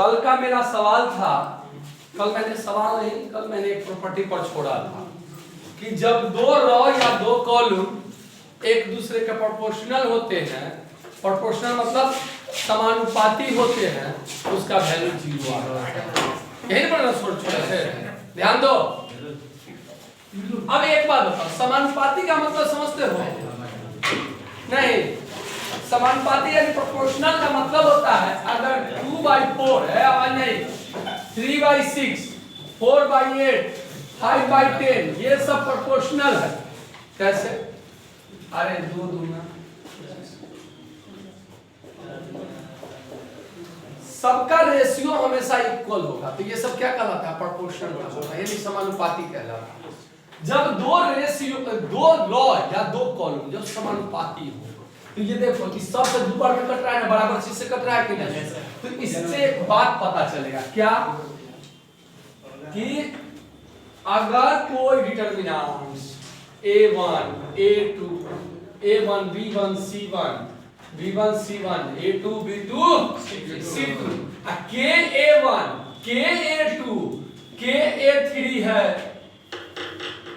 कल का मेरा सवाल था, कल मैंने एक प्रॉपर्टी पर छोड़ा था कि जब दो रॉ या दो कॉलम एक दूसरे के प्रोपोर्शनल होते हैं, प्रोपोर्शनल मतलब समानुपाती होते हैं, उसका वैल्यू 0 आता है। यही पढ़ना छोटे से ध्यान दो। अब एक बात बताओ, समानुपाती का मतलब समझते हो? नहीं, समानुपाती यानी प्रोपोर्शनल का मतलब होता है अगर 2/4 है, आवाज नहीं, 3/6, 4/8, 5/10, ये सब प्रोपोर्शनल है। कैसे? अरे 2 दूना सबका रेशियो हमेशा इक्वल होगा, तो ये सब क्या कहलाता है? प्रोपोर्शनल कहलाता है, यानी समानुपाती कहलाता है। जब दो रेशियो, दो लॉ या दो कॉलम जब समानुपाती हो, तो ये देखो कि सब से 2 बार में कट रहा है ना, बराबर चीज से कट रहा है कि नहीं? तो इससे एक बात पता चलेगा, क्या कि अगर कोई determinants a1, a2, a1, b1, c1, b1, c1, a2, b2, c2, ka1, ka2, ka3 है,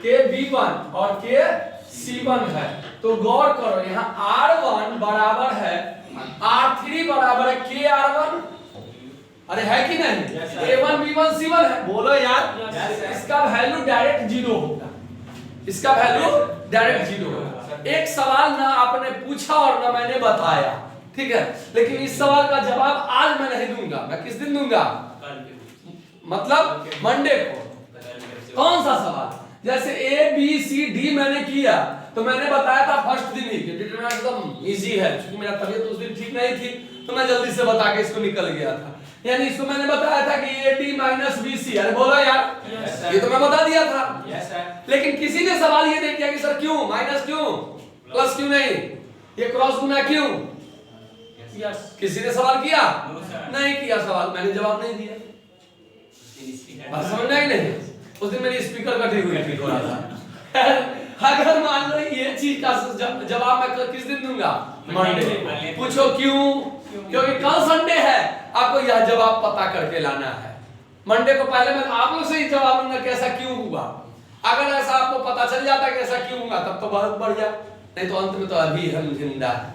kb1 और kc1 है। तो गौर करो, यहाँ r1 बराबर है r3 बराबर है kr1। अरे है कि नहीं? a1 b1 c1 है, बोलो यार। इसका वैल्यू डायरेक्ट 0 होगा, इसका वैल्यू डायरेक्ट 0 होगा। एक सवाल ना आपने पूछा और ना मैंने बताया, ठीक है, लेकिन इस सवाल का जवाब आज मैं नहीं दूंगा, मैं किस दिन दूंगा? मतलब मंडे को। कौन सा सवाल? जैसे ए बी सी डी मैंने किया तो मैंने बताया था फर्स्ट दिन ही डिटरमिनेंट एकदम इजी है, क्योंकि मेरा तबीयत उस दिन ठीक नहीं थी तो मैं जल्दी से बता के इसको निकल गया था। यानी इसको मैंने बताया था कि A D minus B C, अरे बोला यार, ये तो मैं बता दिया था। लेकिन किसी ने सवाल ये नहीं किया कि सर क्यों माइनस, क्यों प्लस, क्यों नहीं, ये क्रॉस गुना क्यों? किसी ने सवाल किया? नहीं किया सवाल, मैंने जवाब नहीं दिया। बात समझ में आई नहीं? उस दिन मेरी स्पीकर कटी हुई थी थोड़ा सा। अगर मान लो ये चीज का जवाब मैं किस दिन दूंगा? मंडे। पूछो क्यों? क्योंकि कल संडे है, आपको यह जवाब पता करके लाना है। मंडे को पहले मैं आप लोग से ही जवाब दूंगा कैसा क्यों हुआ। अगर ऐसा आपको पता चल जाता कि ऐसा क्यों हुआ तब तो बहुत बढ़िया, नहीं तो अंत में तो अभी हम जिंदा है।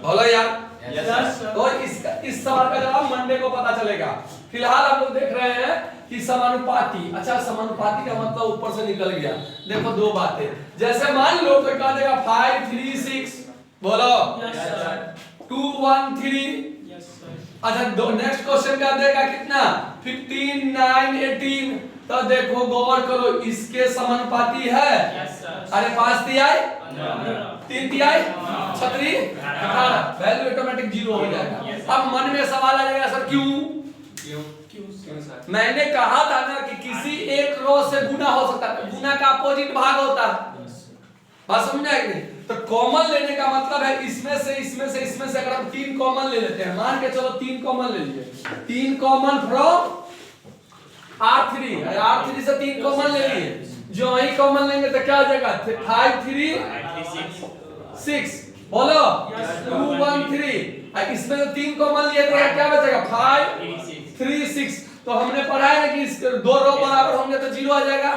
बोलो यार। तो इस सवाल का जवाब मंडे को पता चलेगा। फिलहाल हम लोग देख रहे हैं कि समानुपाती। अच्छा, समानुपाती का मतलब ऊपर से निकल गया। देखो दो बातें, जैसे मान लो कोई कह देगा 5 3 6, बोलो 2 1 3। अच्छा, दो नेक्स्ट क्वेश्चन क्या देगा? कितना? 15 9 18। तो देखो गौर करो, इसके समानुपाती है। अरे 5 तिहाई 3 तिहाई 36 18, वैल्यू ऑटोमेटिक 0 हो जाएगा। अब मन में सवाल आ जाएगा, सर क्यों? मैंने कहा था ना कि किसी एक रो से गुना हो सकता है, गुना का अपोजिट भाग होता है। बात समझ आई नहीं? तो कॉमन लेने का मतलब है इसमें से इसमें से इसमें से अगर हम 3 कॉमन ले लेते हैं, मान के चलो 3 कॉमन ले लिए, 3 कॉमन फ्रॉम R3, R3 से 3 कॉमन ले लिए, जो ही कॉमन लेंगे तो क्या हो जाएगा? 5 3 6, बोलो 2 1 3। इसमें तो 3 कॉमन लिए तो क्या बचेगा? 5 3 6। तो हमने पढ़ा है ना कि दो रो बराबर होंगे तो 0 आ जाएगा।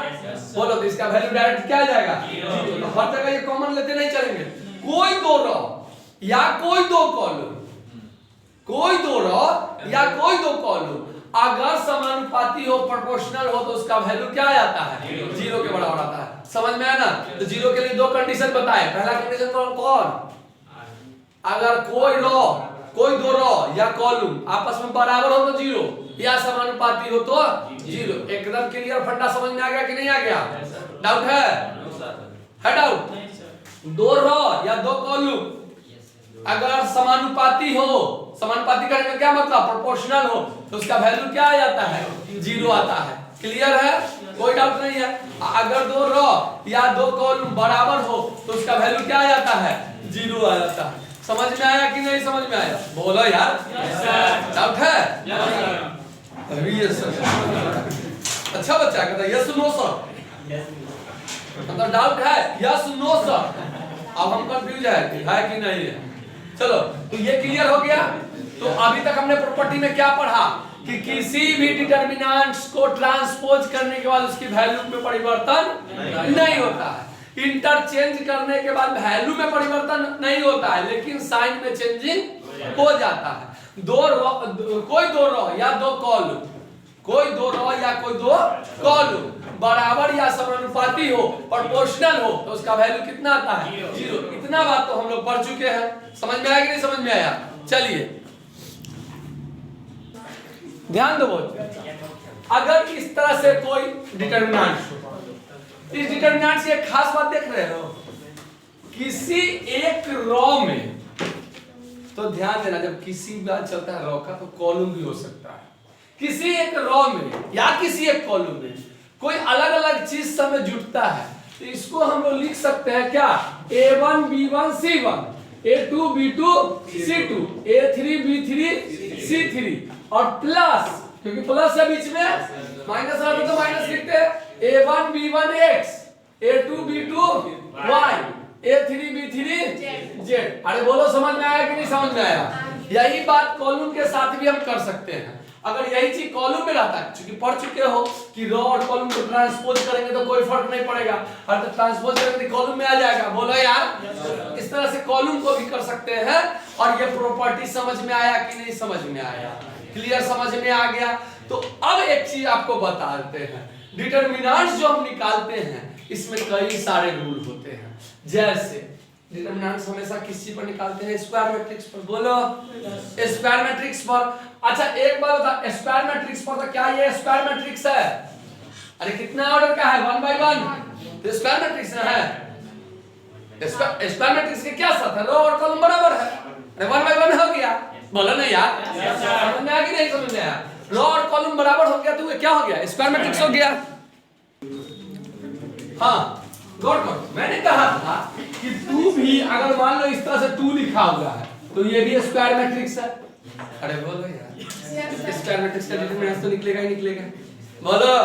बोलो तो इसका वैल्यू डायरेक्ट क्या आ जाएगा? 0। तो हर जगह ये कॉमन लेते नहीं चलेंगे। कोई दो रो या कोई दो कॉलम, कोई दो रो या कोई दो कॉलम अगर समानुपाती हो, प्रोपोर्शनल हो, तो उसका वैल्यू क्या आ जाता है? 0 के बराबर आता है। समझ में आया ना? तो 0 के लिए दो कंडीशन बताए। पहला कंडीशन कौन? अगर कोई दो रो या कॉलम आपस में बराबर हो तो 0, या समानुपाती हो तो 0। एकदम क्लियर फंडा समझ में आ गया कि नहीं आ गया? डाउट है? है डाउट? दो रो या दो कॉलम अगर समानुपाती हो, समानुपाती करने का क्या मतलब? प्रोपोर्शनल हो, तो उसका वैल्यू क्या आ जाता है? 0 आता है। क्लियर है? कोई डाउट नहीं है? अगर दो रो या दो कॉलम बराबर हो तो उसका वैल्यू क्या आ जाता है? 0 आ जाता है। समझ में आया कि नहीं समझ में आया? बोलो यार। डाउट है? अच्छा बच्चा कहता है यस नो सर, मतलब डाउट है? Yes no sir. अब हम कंफ्यूज है कि नहीं है। चलो, तो ये क्लियर हो गया। तो अभी तक हमने प्रॉपर्टी में क्या पढ़ा कि किसी भी डिटरमिनेंट्स को ट्रांसपोज करने के बाद उसकी वैल्यू में परिवर्तन नहीं होता है। इंटरचेंज करने के बाद वैल्यू में परिवर्तन नहीं होता है, लेकिन साइन में चेंजिंग हो जाता है। कोई दो रो या दो कॉलम, कोई दो रो या कोई दो कॉलम बराबर या समानुपाती हो, प्रोपोर्शनल हो, तो उसका वैल्यू कितना आता है? 0। इतना बात तो हम लोग पढ़ चुके हैं। समझ में आया कि नहीं समझ में आया? चलिए ध्यान दो। अगर इस तरह से कोई डिटरमिनेंट हो, इस डिटरमिनेंट से एक खास बात देख रहे हो, किसी एक रो में, तो ध्यान देना जब किसी बात चलता है रो का, तो कॉलम भी हो सकता है। किसी एक रो में या किसी एक कॉलम में कोई अलग अलग चीज सब में जुटता है, तो इसको हम लोग लिख सकते हैं क्या? A1 B1 C1, A2 B2 C2, A3 B3 C3 और प्लस, क्योंकि प्लस है बीच में, माइनस आता तो माइनस लिखते हैं, A1 B1 X, A2 B2 Y, A3 B3 Z। अरे बोलो समझ में आया कि नहीं समझ में आया? यही बात कॉलम के साथ भी हम कर सकते हैं। अगर यही चीज कॉलम में रहता है, क्योंकि पढ़ चुके हो कि रो और कॉलम को ट्रांसपोज करेंगे तो कोई फर्क नहीं पड़ेगा, और तो ट्रांसपोज करेंगे तो कॉलम में आ जाएगा। बोलो यार, इस तरह से कॉलम को भी कर सकते हैं। और ये प्रॉपर्टी समझ में आया कि नहीं समझ में आया? क्लियर, समझ में आ गया? तो अब एक चीज आपको बताते हैं, डिटरमिनेंट्स जो हम निकालते हैं इसमें कई सारे रूल होते हैं। जैसे डिटरमिनेंट्स हमेशा किस चीज पर निकालते हैं? स्क्वायर मैट्रिक्स पर। बोलो स्क्वायर मैट्रिक्स पर। अच्छा एक बात बता, स्क्वायर मैट्रिक्स पर तो क्या ये स्क्वायर मैट्रिक्स है? अरे कितना ऑर्डर का है? 1 by 1 तो स्क्वायर मैट्रिक्स ना है। स्क्वायर मैट्रिक्स के क्या साथ है? रो और कॉलम बराबर है। अरे 1 by 1 हो गया। बोलो ना यार, समझ में आ कि नहीं समझ में आया? रो और कॉलम बराबर हो गया तो ये क्या हो गया? स्क्वायर मैट्रिक्स हो गया। हाँ गौर करो, मैंने कहा था कि तू भी अगर मान लो इस तरह से 2 लिखा हुआ है तो ये भी स्क्वायर मैट्रिक्स है। अरे बोलो यार, स्क्वायर मैट्रिक्स का डिटरमिनेंट तो निकलेगा ही निकलेगा। बोलो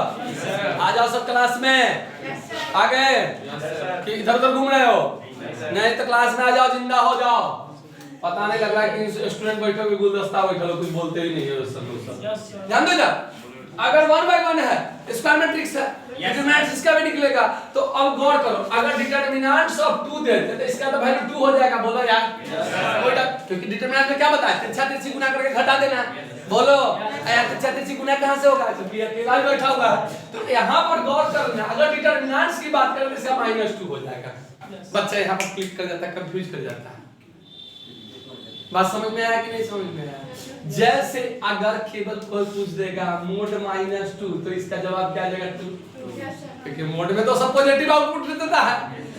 आ जाओ सब क्लास में। आ गए कि इधर उधर घूम रहे हो? नहीं तो क्लास में आ जाओ, जिंदा हो जाओ। पता नहीं लग रहा है कि स्टूडेंट बैठे हो, गुलदस्ता बैठे हो, कुछ बोलते ही नहीं है सब। ध्यान दो जा, अगर 1 by 1 है, स्क्वायर मैट्रिक्स है, डिटरमिनेंट्स इसका भी निकलेगा। तो अब गौर करो, अगर डिटरमिनेंट्स ऑफ 2 देते तो इसका तो वैल्यू 2 हो जाएगा। बोलो यार, क्योंकि डिटरमिनेंट में क्या बताया? तिरछा तिरछी गुना करके घटा देना। बोलो यार, तिरछा तिरछी गुना कहां से होगा? क्योंकि अकेला बैठा हुआ है। तो यहां पर गौर करना, अगर डिटरमिनेंट्स की बात करें तो इसका -2 हो जाएगा। बच्चा यहां पर क्लिक कर जाता है, कंफ्यूज कर जाता है। बात समझ में आया कि नहीं समझ में आया? जैसे अगर केवल कोई पूछ देगा मोड -2 तो इसका जवाब क्या आ जाएगा? 2, क्योंकि मोड में तो सब पॉजिटिव आउटपुट देता है।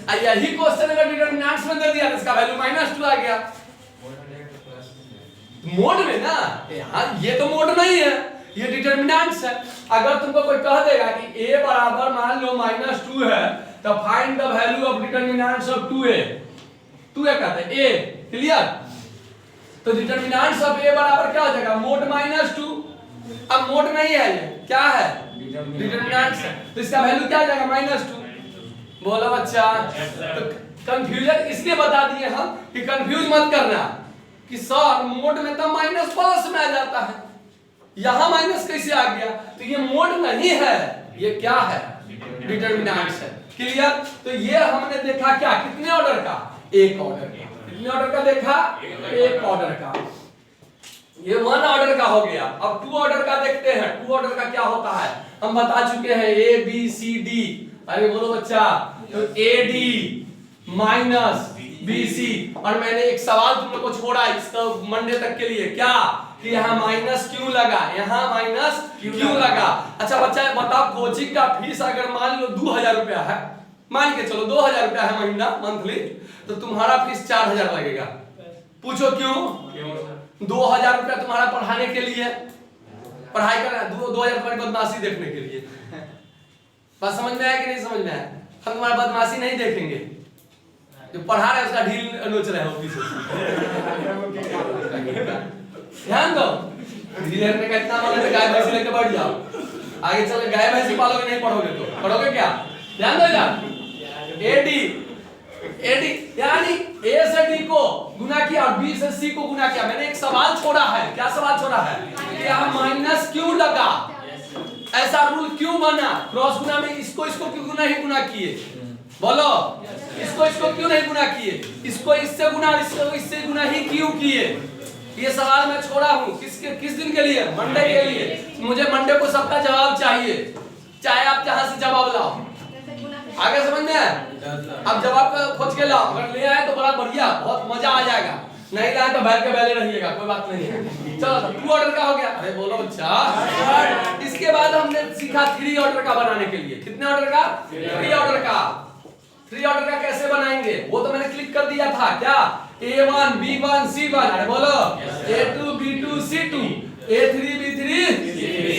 और यही क्वेश्चन अगर डिटरमिनेंट्स में दे दिया तो इसका वैल्यू -2 आ गया। मोड में ना, यहाँ ये तो मोड नहीं है, ये डिटरमिनेंट्स है। अगर तुमको कोई कह देगा कि a बराबर मान लो -2 है तो find the value of determinants of 2a। 2a कहते हैं a, क्लियर? तो डिटरमिनेंट्स ऑफ a बराबर क्या हो जाएगा? मोड -2। अब मोड नहीं है, ये क्या है? डिटरमिनेंट्स है, तो इसका वैल्यू क्या आ जाएगा? -2। बोलो बच्चा, तो कंफ्यूजन इसलिए बता दिए हम कि कंफ्यूज मत करना कि सर मोड में तो माइनस प्लस में आ जाता है, यहां माइनस कैसे आ गया? तो ये मोड नहीं है, ये क्या है? डिटरमिनेंट्स है। क्लियर? तो ये हमने देखा क्या? कितने ऑर्डर का? एक ऑर्डर का। कितने ऑर्डर का देखा? एक ऑर्डर का। ये 1 ऑर्डर का हो गया। अब 2 ऑर्डर का देखते हैं। 2 ऑर्डर का क्या होता है हम बता चुके हैं, A B C D। अरे बोलो बच्चा, तो AD माइनस BC। और मैंने एक सवाल तुम लोग को छोड़ा इसका मंडे तक के लिए, क्या कि यहाँ माइनस क्यों लगा, यहाँ माइनस क्यों लगा? अच्छा बच्चा बताओ, कोचिंग का फीस अगर मान लो 2000 रुपया है, मान के चलो 2000 रुपया है महीना मंथली, तो तुम्हारा फीस 4000 लगेगा। पूछो क्यों? 2000 रुपया तुम्हारा पढ़ाने के लिए, पढ़ाई करना, 2000 तुम्हारी बदमाशी देखने के लिए। बात समझ में आया कि नहीं समझ में आया? हम तुम्हारा बदमाशी नहीं देखेंगे, जो पढ़ा रहे उसका ढील नोच रहे हो पीछे। ध्यान दो, धीरे धीरे कितना मांगे गाय भैंसी लेके बैठ जाओ, आगे चल गाय भैंसी पालोगे नहीं पढ़ोगे तो पढ़ोगे क्या? ध्यान दो इधर, AD यानी A से D को गुना किया और B से C को गुना किया। मैंने एक सवाल छोड़ा है, क्या सवाल छोड़ा है? कि यहाँ माइनस ऐसा रूल क्यों बना? क्रॉस गुना में इसको क्यों नहीं गुना किए? बोलो, इसको क्यों नहीं गुना किए? इसको इससे गुना, इसको इससे गुना ही क्यों किए? ये सवाल मैं छोड़ा हूँ किस दिन के लिए? मंडे के लिए। मुझे मंडे को सबका जवाब चाहिए, चाहे आप जहां से जवाब लाओ। आगे समझ में आया? अब जवाब खोज के लाओ, अगर ले आए तो बड़ा बढ़िया, बहुत मजा आ जाएगा, नहीं लाए तो बैठ के बैले रहिएगा, कोई बात नहीं है। चलो 2 ऑर्डर का हो गया। अरे बोलो अच्छा। इसके बाद हमने सीखा 3 ऑर्डर का बनाने के लिए। कितने ऑर्डर का? 3 ऑर्डर का। 3 ऑर्डर का कैसे बनाएंगे वो तो मैंने क्लिक कर दिया था। क्या? A1 B1 C1। अरे बोलो A2 B2 C2 A3 B3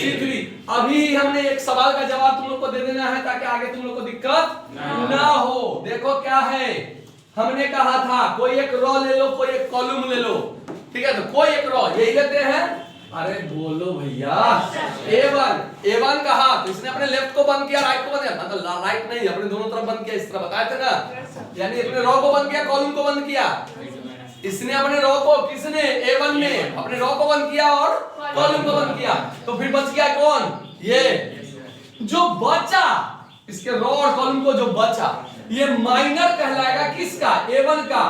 C3। अभी हमने एक सवाल का जवाब तुम लोग को दे देना है ताकि आगे तुम लोग को दिक्कत ना हो। देखो क्या है, हमने कहा था कोई एक रो ले लो, कोई एक कॉलम ले लो, ठीक है? तो कोई एक रो यही लेते हैं। अरे बोलो भैया, A1 कहा तो इसने अपने लेफ्ट को बंद किया, राइट को बंद किया, मतलब राइट नहीं, अपने दोनों तरफ बंद किया, इस तरह बताए थे ना। यानी अपने रो को बंद किया, कॉलम को बंद किया। इसने अपने रो को, किसने? A1 ने अपने रो को बंद किया और कॉलम को बंद किया। तो फिर बच गया कौन? ये जो बचा, इसके रो और कॉलम को जो बचा, ये माइनर कहलाएगा। किसका? A1 का।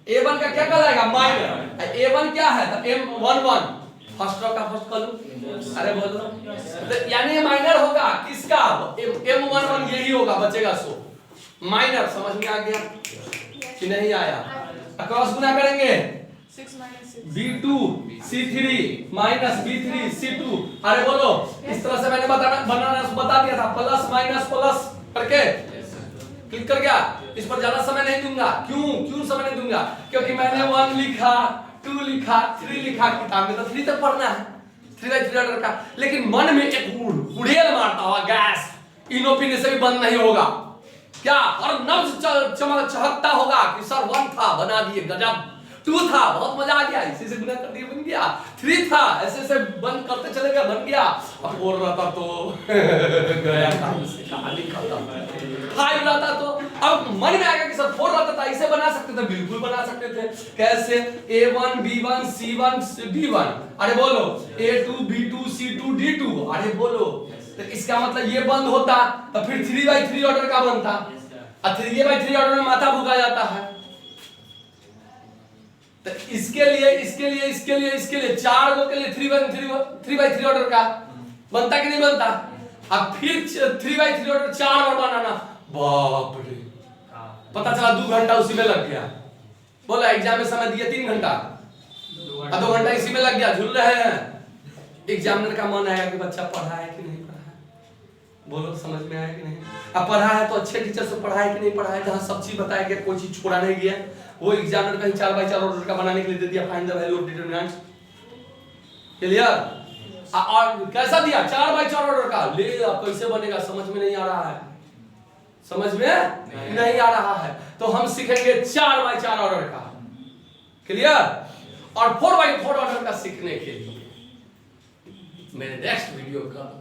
A1 का क्या कहलाएगा? माइनर। A1 क्या है? तो M11 फर्स्ट रो का फर्स्ट कॉलम। अरे बोलो, तो यानी ये माइनर होगा। किसका? M11 यही होगा, बचेगा सो माइनर। समझ में आ गया कि नहीं आया? क्रॉस गुना करेंगे 6 - 6 B2 C3 minus B3 C2। अरे बोलो, इस तरह से मैंने बता दिया था, प्लस माइनस प्लस करके क्लिक कर गया। इस पर ज्यादा समय नहीं दूंगा। क्यों समय नहीं दूंगा? क्योंकि मैंने 1 लिखा, 2 लिखा, 3 लिखा। किताब में तो 3 तक पढ़ना है, 3 ऑर्डर का। लेकिन मन में एक हुड़ेल मारता हुआ गैस इनो पीने से भी बंद नहीं होगा। क्या? और नब्ज चहकता होगा कि सर 1 था, बना दिए, गजब। 2 था, बहुत मजा आ गया, इसी से गुना कर दिए, बन गया। 3 था, ऐसे बंद करते चले गए, बन गया। अब 4 रहता तो गया काम से, कहानी खत्म। 5 रहता तो अब मन में आएगा कि सर 4 रहता था, इसे बना सकते थे, बिल्कुल बना सकते थे। कैसे? A1 B1 C1 B1। अरे बोलो A2 B2 C2 D2। अरे बोलो, तो इसका मतलब ये बंद होता तो फिर 3/3 ऑर्डर का बनता, और 3/3 ऑर्डर में माथा भूखा जाता है। तो इसके लिए 4 गो के लिए 3/3 ऑर्डर का बनता कि नहीं बनता? अब फिर 3/3 ऑर्डर 4 बार बनाना, बाप रे, पता चला 2 घंटा उसी में लग गया। बोला एग्जाम में समय दिए 3 घंटा, 2 घंटा इसी में लग गया, झूल रहे हैं। एग्जामिनर का मन आया कि बच्चा पढ़ा है कि नहीं पढ़ा है, बोलो समझ में आया कि नहीं? अब पढ़ा है तो अच्छे टीचर से पढ़ा है कि नहीं पढ़ा है, जहां सब चीज बताया गया, कोई चीज छोड़ा नहीं गया, वो एग्जामिनर कहीं 4/4 ऑर्डर का बनाने के लिए दे दिया, find the value of determinants. Clear? और कैसा दिया? 4/4 ऑर्डर का। ले अब कैसे बनेगा, समझ में नहीं आ रहा है, समझ में नहीं आ रहा है। तो हम सीखेंगे 4/4 ऑर्डर का। क्लियर? और 4/4 ऑर्डर का सीखने के लिए मेरे नेक्स्ट वीडियो का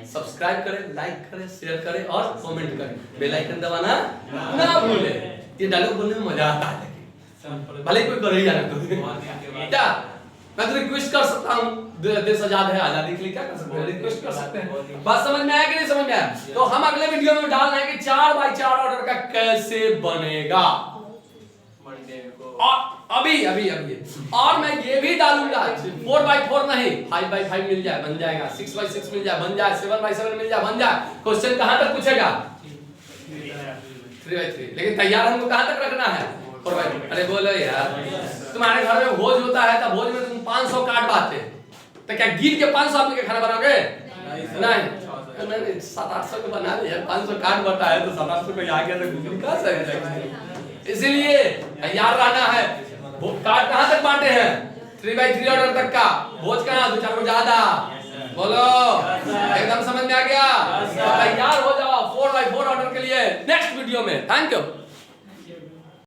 सब्सक्राइब करें, लाइक करें, शेयर करें और कमेंट करें, बेल आइकन दबाना ना भूलें। ये डायलॉग बोलने में मजा आता है, लेकिन भले कोई कर ही जाना तो क्या मैं तो रिक्वेस्ट कर सकता हूं, देश आजाद है, आजादी के लिए क्या कर सकते हैं, रिक्वेस्ट कर सकते हैं। बात समझ में आया कि नहीं समझ में आया? तो हम अगले वीडियो में डाल रहे हैं कि 4/4 ऑर्डर का कैसे बनेगा। और अभी और मैं ये भी डालूंगा 4/4 नहीं, 5/5 मिल जाए बन जाएगा, 6/6 मिल जाए बन जाए, 7/7 मिल जाए बन जाए। क्वेश्चन कहां तक पूछेगा? 3/3। लेकिन तैयार हमको कहां तक रखना है? 4/4। अरे बोलो यार, तुम्हारे घर में भोज होता है तो भोज में तुम 500 काट बांटते, तो क्या गिन के 500 आदमी का खाना बनाओगे? नहीं, मैंने 700-800 को बना लिया, 500 काट बांटा है तो 700-800 को आ गया तो कहां से आएगा? इसलिए तैयार रहना है। कार्ड कहां तक बांटे हैं? 3/3 ऑर्डर तक का। भोज कहां? 2-4 को ज्यादा। बोलो एकदम समझ में आ गया? तैयार हो जाओ 4/4 ऑर्डर के लिए नेक्स्ट वीडियो में। Thank you.